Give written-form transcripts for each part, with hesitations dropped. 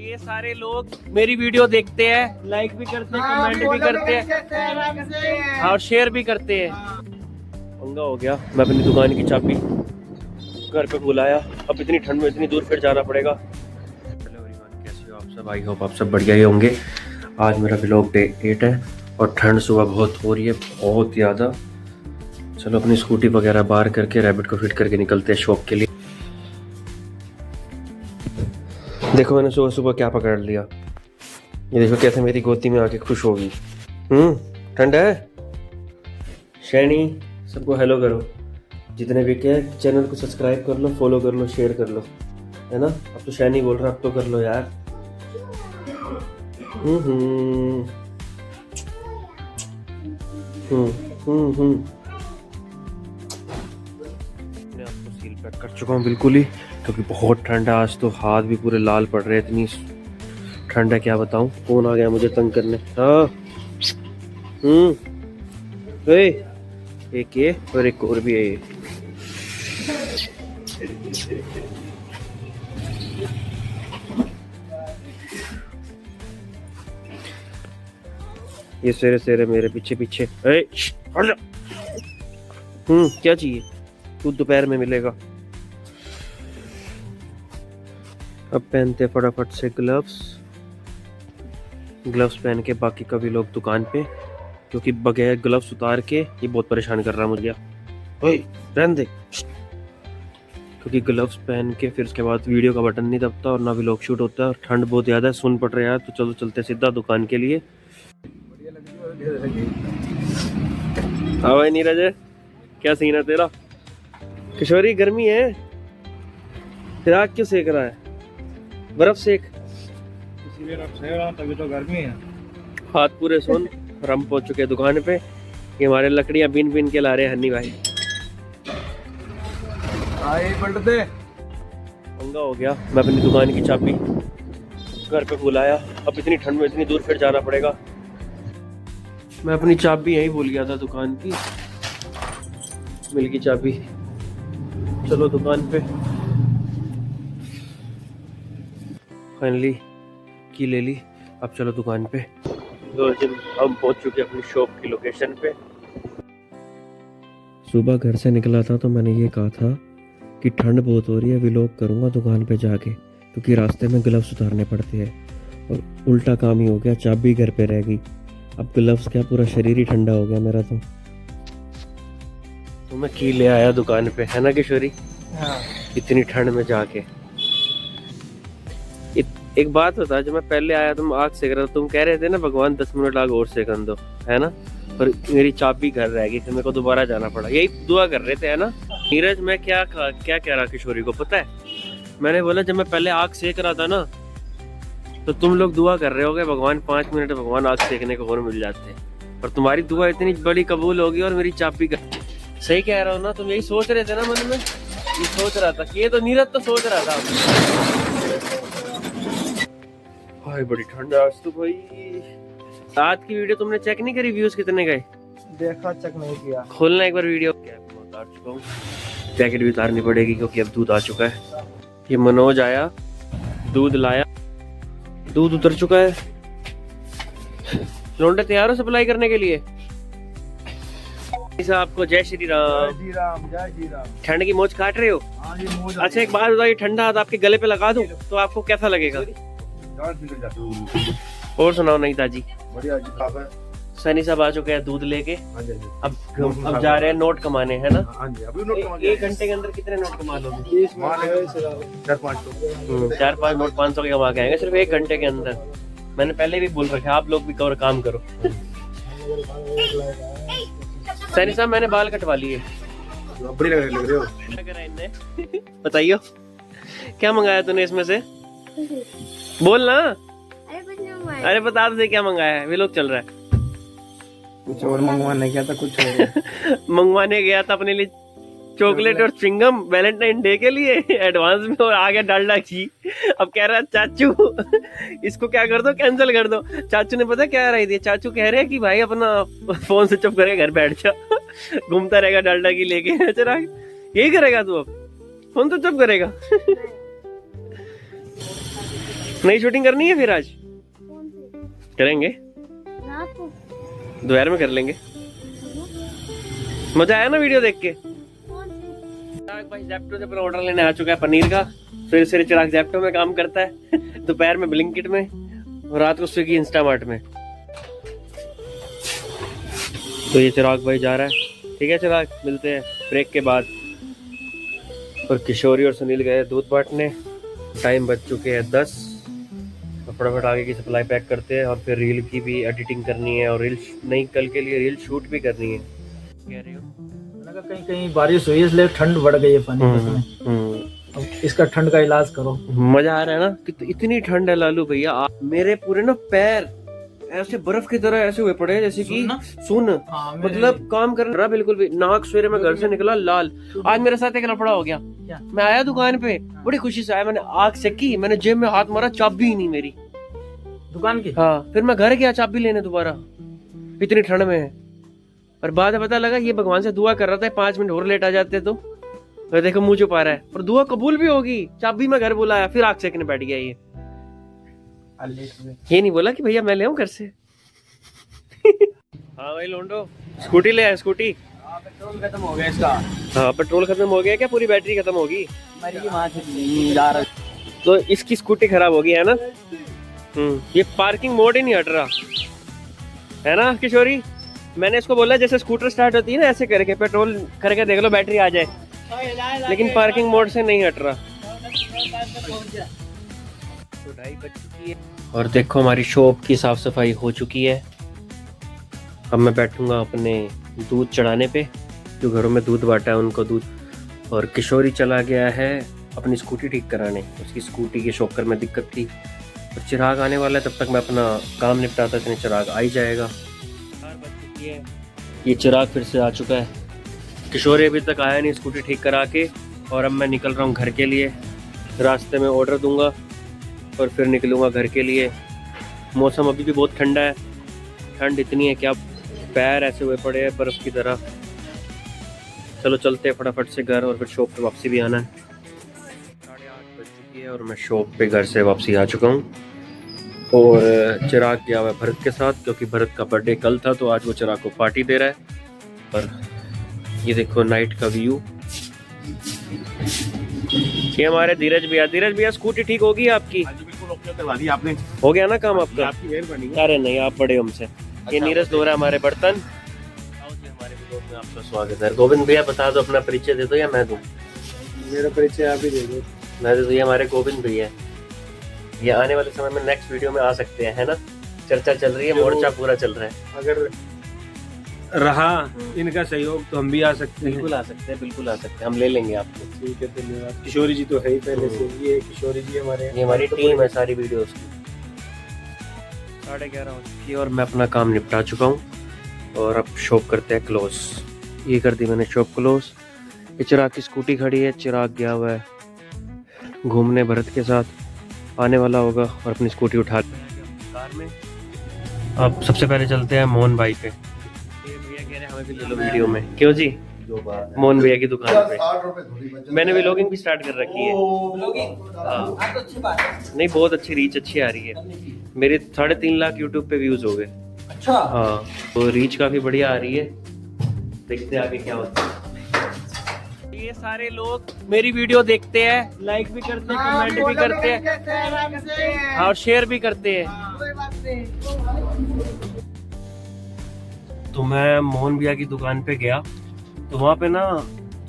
ये सारे लोग मेरी वीडियो देखते हैं, लाइक भी करते हैं, कमेंट भी करते हैं और शेयर भी करते हैं। पंगा हो गया, मैं अपनी दुकान की चाबी घर पे बुलाया, अब इतनी ठंड में इतनी दूर फिर जाना पड़ेगा। हेलो एवरीवन, कैसे हो आप सब? आई होप आप सब बढ़िया ही होंगे। आज मेरा व्लॉग डे 8 है और ठंड सुबह बहुत हो रही है, बहुत ज़्यादा। चलो अपनी स्कूटी वगैरह बाहर करके रैबिट को फिट करके निकलते हैं शॉप के लिए। देखो मैंने सुबह सुबह क्या पकड़ लिया, ये देखो कैसे मेरी गोदी में आके खुश होगी। ठंड है। शैनी सबको हेलो करो, जितने भी क्या चैनल को सब्सक्राइब कर लो, फॉलो कर लो, शेयर कर लो, है ना। अब तो शैनी बोल रहा, अब तो कर लो यार। मैं आपको सील पैक कर चुका हूँ बिल्कुल ही, क्योंकि बहुत ठंड है। आज तो हाथ भी पूरे लाल पड़ रहे हैं, इतनी ठंड है क्या बताऊं। कौन आ गया मुझे तंग करने? हाँ एक ये और एक और भी है ये सेरे सेरे मेरे पीछे पीछे। क्या चाहिए? तू दोपहर में मिलेगा। अब पहनते फटाफट से ग्लव्स पहन के बाकी का भी लोग दुकान पे, क्योंकि बगैर ग्लव्स उतार के ये बहुत परेशान कर रहा मुझे। ओए रहने दे, क्योंकि ग्लव्स पहन के फिर उसके बाद वीडियो का बटन नहीं दबता और ना भी लॉक शूट होता है। और ठंड बहुत ज़्यादा है, सुन पड़ रहा है यार। तो चलो चलते सीधा दुकान के लिए। हाँ भाई नीरज, क्या सीन है तेरा? किशोरी गर्मी है, फिर आग क्यों सेक रहा है? बर्फ सेक, इसीलिए आप सेक रहा हूं, तभी तो गर्मी है। हाथ पूरे सुन। हम पहुंच चुके हैं दुकान पे। ये हमारे लकड़ियां बीन बीन के ला रहे हैं हन्नी भाई। आए पलट दे। पंगा हो गया, मैं अपनी दुकान की चाबी घर पे बुलाया, अब इतनी ठंड में इतनी दूर फिर जाना पड़ेगा। मैं अपनी चाबी यहीं भूल गया था दुकान की, मिल की चाबी। चलो दुकान पे फाइनली की ले ली। अब चलो दुकान पे। तो हम पहुंच चुके अपनी शॉप की लोकेशन पे। सुबह घर से निकला था तो मैंने ये कहा था कि ठंड बहुत हो रही है, व्लॉग करूंगा दुकान पे जाके, क्योंकि रास्ते में ग्लव्स उतारने पड़ते हैं। और उल्टा काम ही हो गया, चाबी घर पे रह गई। अब ग्लव्स क्या, पूरा शरीर ही ठंडा हो गया मेरा। तो मैं की ले आया दुकान पे, है ना किशोरी? हाँ। इतनी ठंड में जाके। एक बात बता, जब मैं पहले आया तुम आग सेक रहे थे, तुम कह रहे थे ना भगवान 10 मिनट आग और सेकन दो, है ना। पर मेरी चाबी घर रह गई, फिर मेरे को दोबारा जाना पड़ा। यही दुआ कर रहे थे, है ना नीरज? मैं क्या कह रहा किशोरी को पता है? मैंने बोला जब मैं पहले आग सेक रहा था ना, तो तुम लोग दुआ कर रहे होगे भगवान 5 मिनट भगवान आग सेकने को और मिल जाते हैं। पर तुम्हारी दुआ इतनी बड़ी कबूल होगी और मेरी चाबी का। सही कह रहा हूँ ना? तुम यही सोच रहे थे ना मन में? ये सोच रहा था कि ये तो नीरज तो सोच रहा था। भाई बड़ी ठंड है आज तो भाई। रात की वीडियो तुमने चेक नहीं करी, व्यूज कितने गए? देखा, चेक नहीं किया। खोलना एक बार वीडियो। कैप उतार चुका हूँ, जैकेट भी उतारनी पड़ेगी क्योंकि अब दूध आ चुका है। ये मनोज आया, दूध लाया, दूध उतर चुका है। लौंडे तैयार हो सप्लाई करने के लिए? आपको जय श्री राम। जय श्री राम, जय श्री राम। ठंड की मौज काट रहे हो? हाँ जी, मौज। अच्छा एक बात बताओ, ये ठंडा हाथ आपके गले पे लगा दूं तो आपको कैसा लगेगा? और सुनाओ नहीं ताजी। बढ़िया जी, खाब है। सनी साहब आ चुके हैं दूध लेके। हाँ जी, अब जा रहे हैं नोट कमाने, है ना। हाँ जी, अभी नोट कमा 1 घंटे के अंदर कितने नोट कमा लोगे? 4-5 नोट 500 के कमा के आएंगे सिर्फ 1 घंटे के अंदर। मैंने पहले भी बोल रखा है, आप लोग भी काम करो। सनी साहब मैंने बाल कटवा लिए। बड़ी लग रहे हो। बताइयो क्या मंगाया तूने इसमें से? बोल ना। अरे बता दे क्या मंगाया है, वे लोग चल रहा है। कुछ और मंगवाने गया था, कुछ और मंगवाने गया था अपने लिए चॉकलेट और चिंगम वैलेंटाइन डे के लिए एडवांस में, और आ गया डालडा घी। अब कह रहा है चाचू इसको क्या कर दो, कैंसिल कर दो। चाचू ने पता क्या रही थी? चाचू कह रहे हैं कि भाई अपना फोन स्विच ऑफ करके घर बैठ जा, घूमता रहेगा डालडा घी लेके। चला यही करेगा तू, अब फोन स्विच ऑफ करेगा? नई शूटिंग करनी है फिर आज? करेंगे, दोपहर में कर लेंगे। मजा आया ना वीडियो देख के? भाई ज़ेप्टो से अपना ऑर्डर लेने आ चुका है पनीर का। फिर से चिराग ज़ेप्टो में काम करता है, दोपहर में ब्लिंकिट में और रात को स्विगी इंस्टामार्ट में। तो ये चिराग भाई जा रहा है। ठीक है चिराग, मिलते हैं ब्रेक के बाद। और किशोरी और सुनील गए दूध बांटने। टाइम बज चुके हैं 10। फटाफट आगे की सप्लाई पैक करते हैं और फिर रील की भी एडिटिंग करनी है और रील नहीं, कल के लिए रील शूट भी करनी है। कह रही हो? कहीं कहीं बारिश हुई इसलिए ठंड बढ़ गई है पानी में। अब इसका ठंड का इलाज करो। मजा आ रहा है ना? कि इतनी ठंड है लालू भैया, मेरे पूरे ना पैर ऐसे बर्फ की तरह ऐसे हुए पड़े जैसे कि सुन। मतलब काम कर रहा बिल्कुल भी। नाक सवेरे में घर से निकला लाल। आज मेरे साथ एक लफड़ा हो गया। मैं आया दुकान पे, बड़ी खुशी से आया, मैंने आग सेकी, मैंने जेब में हाथ मारा, चाबी ही नहीं मेरी दुकान की। हाँ, फिर मैं घर गया चाबी लेने दोबारा, इतनी ठंड में है। और बाद में पता लगा ये भगवान से दुआ कर रहा था 5 मिनट और लेट आ जाते तो देखो मुंह छुपा रहा है। और दुआ कबूल भी होगी। चाबी में घर बुलाया, फिर आग सेकने बैठ गया ये नहीं बोला कि भैया मैं ले आऊं घर से। हाँ भाई लोंडो, स्कूटी ले आया। स्कूटी पेट्रोल खत्म हो गया इसका। हाँ पेट्रोल खत्म हो गया क्या? पूरी बैटरी खत्म होगी? तो इसकी स्कूटी खराब होगी है ना? ये पार्किंग मोड ही नहीं हट रहा है ना किशोरी? मैंने इसको बोला जैसे स्कूटर स्टार्ट होती है ना ऐसे करके पेट्रोल करके देख लो बैटरी आ जाए, लेकिन पार्किंग मोड से नहीं हट रहा। तो 2:30 बज चुकी है और देखो हमारी शॉप की साफ सफाई हो चुकी है। अब मैं बैठूंगा अपने दूध चढ़ाने पे, जो घरों में दूध बांटा है उनको दूध। और किशोरी चला गया है अपनी स्कूटी ठीक कराने, उसकी स्कूटी के शॉकर में दिक्कत थी। और चिराग आने वाला है, तब तक मैं अपना काम निपटाता, इतने चिराग आ ही जाएगा। 4 बज चुकी है, ये चिराग फिर से आ चुका है। किशोरी अभी तक आया नहीं स्कूटी ठीक करा के। और अब मैं निकल रहा हूँ घर के लिए। रास्ते में ऑर्डर दूंगा और फिर निकलूँगा घर के लिए। मौसम अभी भी बहुत ठंडा है, ठंड इतनी है कि आप पैर ऐसे हुए पड़े हैं बर्फ़ की तरह। चलो चलते हैं फटाफट से घर, और फिर शॉप पे वापसी भी आना है। 8:30 बज चुकी है और मैं शॉप पे घर से वापसी आ चुका हूँ। और चिराग गया हुआ है भरत के साथ, क्योंकि भरत का बर्थडे कल था तो आज वो चिराग को पार्टी दे रहा है। और ये देखो नाइट का व्यू। ये हमारे धीरज भैया स्कूटी ठीक होगी आपकी? बिल्कुल आपने हो गया ना काम आपका? आपकी मेहरबानी। अरे नहीं, आप बड़े हमसे। ये नीरज धो रहा है हमारे बर्तन। हमारे व्लॉग में आपका स्वागत है। गोविंद भैया बता दो, अपना परिचय दे दो या मैं दूं? मेरा परिचय आप ही दे दो। मैं दे दूं? ये हमारे गोविंद भैया, ये आने वाले समय में नेक्स्ट वीडियो में आ सकते हैं, है ना? चर्चा चल रही है, मोर्चा पूरा चल रहा है। अगर रहा इनका सहयोग तो हम भी आ सकते हैं। बिल्कुल आ सकते हैं, बिल्कुल आ सकते हैं, हम ले लेंगे आपको। ठीक है, धन्यवाद। किशोरी जी तो है ही पहले से, ये किशोरी जी हमारे, ये हमारी टीम है सारी वीडियोस की। 11:30 हो चुकी है और मैं अपना काम निपटा चुका हूँ। और अब शॉप करते हैं क्लोज। ये कर दी मैंने शॉप क्लोज। ये चिराग की स्कूटी खड़ी है, चिराग गया हुआ है घूमने भरत के साथ, आने वाला होगा और अपनी स्कूटी उठा कार में। अब सबसे पहले चलते हैं मोहन भाई पे। भैया कह रहे हमें भी ले लो वीडियो में। क्यों जी? मोहन भैया की दुकान पे मैंने व्लॉगिंग भी स्टार्ट कर रखी है। हाँ नहीं, बहुत अच्छी रीच अच्छी आ रही है। मेरे 3.5 लाख यूट्यूब पे व्यूज हो गए। अच्छा हाँ, तो रीच काफी बढ़िया आ रही है। देखते हैं आगे क्या होता है। ये सारे लोग मेरी वीडियो देखते हैं, लाइक भी करते हैं, कमेंट भी करते हैं और शेयर भी करते हैं। तो मैं मोहन भैया की दुकान पे गया तो वहाँ पे ना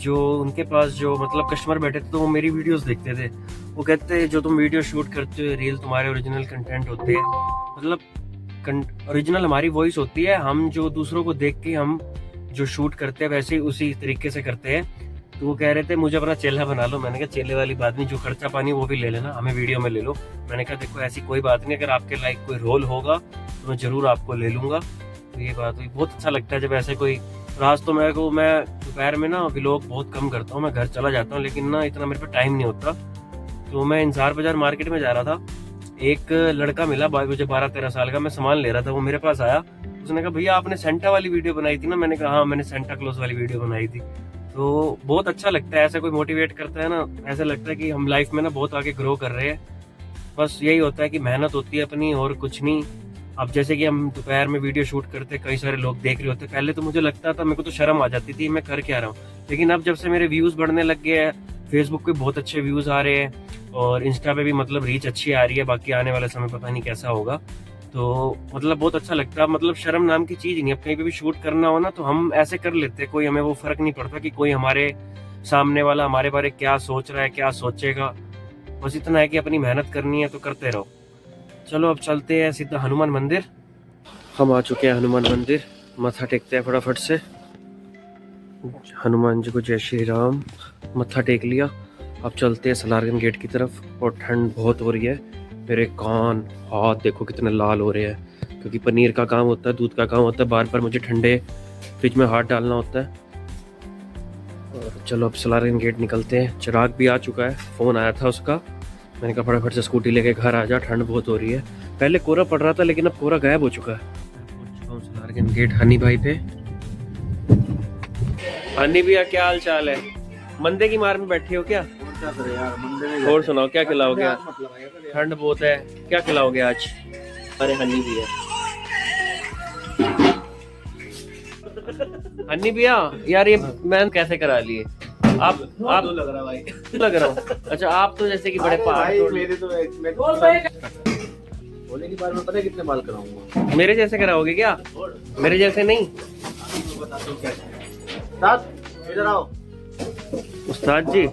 जो उनके पास जो मतलब कस्टमर बैठे थे तो वो मेरी वीडियोस देखते थे। वो कहते हैं जो तुम वीडियो शूट करते हो रील तुम्हारे ओरिजिनल कंटेंट होते हैं, मतलब ओरिजिनल हमारी वॉइस होती है। हम जो दूसरों को देख के हम जो शूट करते हैं वैसे ही उसी तरीके से करते हैं। तो वो कह रहे थे मुझे अपना चेला बना लो। मैंने कहा चेले वाली बात नहीं, जो खर्चा पानी वो भी ले लेना, हमें वीडियो में ले लो। मैंने कहा देखो ऐसी कोई बात नहीं, अगर आपके लाइक कोई रोल होगा तो मैं जरूर आपको ले लूंगा। तो ये बात हुई, बहुत अच्छा लगता है जब ऐसे कोई राज। तो मैं दोपहर में ना व्लॉग बहुत कम करता हूँ, मैं घर चला जाता हूँ, लेकिन ना इतना मेरे पे टाइम नहीं होता। तो मैं इंसार बाजार मार्केट में जा रहा था, एक लड़का मिला मुझे 12-13 साल का, मैं सामान ले रहा था, वो मेरे पास आया। उसने कहा भैया आपने सेंटा वाली वीडियो बनाई थी ना? मैंने कहा हाँ मैंने सेंटा क्लॉज वाली वीडियो बनाई थी। तो बहुत अच्छा लगता है ऐसा कोई मोटिवेट करता है ना, ऐसा लगता है कि हम लाइफ में ना बहुत आगे ग्रो कर रहे हैं। बस यही होता है कि मेहनत होती है अपनी और कुछ नहीं। अब जैसे कि हम दोपहर में वीडियो शूट करते, कई सारे लोग देख रहे होते, पहले तो मुझे लगता था, मेरे को तो शर्म आ जाती थी मैं कर क्या रहा हूँ। लेकिन अब जब से मेरे व्यूज बढ़ने लग गए हैं, फेसबुक पे बहुत अच्छे व्यूज आ रहे हैं और इंस्टा पे भी मतलब रीच अच्छी आ रही है, बाकी आने वाला समय पता नहीं कैसा होगा, तो मतलब बहुत अच्छा लगता है। मतलब शर्म नाम की चीज नहीं, अब कहीं पे भी शूट करना हो ना तो हम ऐसे कर लेते हैं, कोई हमें वो फर्क नहीं पड़ता कि कोई हमारे सामने वाला हमारे बारे क्या सोच रहा है, क्या सोचेगा। बस इतना है कि अपनी मेहनत करनी है तो करते रहो। चलो अब चलते हैं सीधा हनुमान मंदिर। हम आ चुके हैं हनुमान मंदिर, मत्था टेकते हैं फटाफट से। हनुमान जी को जय श्री राम, मत्था टेक लिया। अब चलते हैं सलारगन गेट की तरफ। और ठंड बहुत हो रही है, मेरे कान हाथ देखो कितने लाल हो रहे हैं, क्योंकि पनीर का काम होता है, दूध का काम होता है, बार बार मुझे ठंडे फ्रिज में हाथ डालना होता है। और चलो अब सलारगन गेट निकलते हैं। चिराग भी आ चुका है, फ़ोन आया था उसका, मैंने कहा फटाफट से स्कूटी लेके घर आ जा, ठंड बहुत हो रही है। पहले कोहरा पड़ रहा था लेकिन अब कोहरा गायब हो चुका है। पहुंच चुका हूं सलारगन गेट हनी भाई पे। हनी भैया क्या हाल चाल है? मंदे की मार में बैठे हो क्या? और सुनाओ क्या खिलाओगे? ठंड बहुत है, क्या खिलाओगे आज? अरे हनी भैया, हनी भैया यार ये मैं कैसे करा लिए? आप लग रहा भाई, लग रहा हूँ। अच्छा आप तो जैसे कि बड़े पहाड़ तोड़ लिए। मेरे तो बोले की बार में पता है कितने बाल कराऊंगा। मेरे जैसे कराओगे क्या? मेरे जैसे नहीं। इधर आओ उस्ताद जी।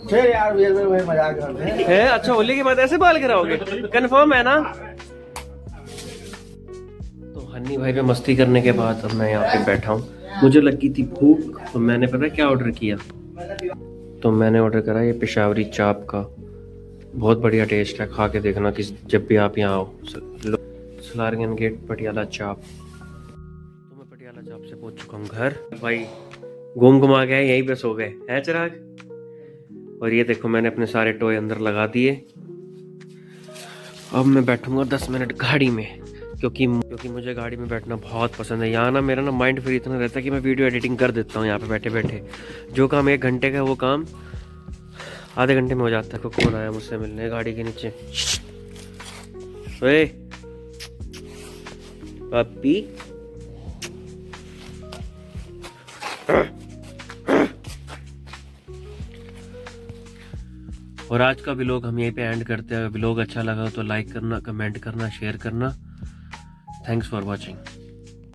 फिर यार भाई मजाक कर रहे हैं। है अच्छा, होली के बाद ऐसे बाल कराओगे? कंफर्म है ना? तो हनी भाई पे मस्ती करने के बाद अब मैं यहाँ पे बैठा हूँ। मुझे लगी थी भूख, तो मैंने पता क्या ऑर्डर किया? तो मैंने ऑर्डर करा ये पेशावरी चाप का, बहुत बढ़िया टेस्ट है, खा के देखना कि जब भी आप यहाँ आओ। सलारगन गेट पटियाला चाप। तो मैं पटियाला चाप से पहुंच चुका हूँ घर। भाई घूम घुमा गए, यहीं पे सो गए है चिराग। और ये देखो मैंने अपने सारे टॉय अंदर लगा दिए। अब मैं बैठूंगा 10 मिनट गाड़ी में, क्योंकि मुझे गाड़ी में बैठना बहुत पसंद है। यहाँ ना मेरा ना माइंड फ्री इतना रहता है कि मैं वीडियो एडिटिंग कर देता हूँ यहाँ पे बैठे बैठे। जो काम 1 घंटे का है वो काम आधे घंटे में हो जाता है। कौन आया मुझसे मिलने गाड़ी के नीचे? ओए पप्पी, और आज का व्लॉग हम यहीं पे एंड करते हैं। व्लॉग अच्छा लगा तो लाइक करना, कमेंट करना, शेयर करना। Thanks for watching.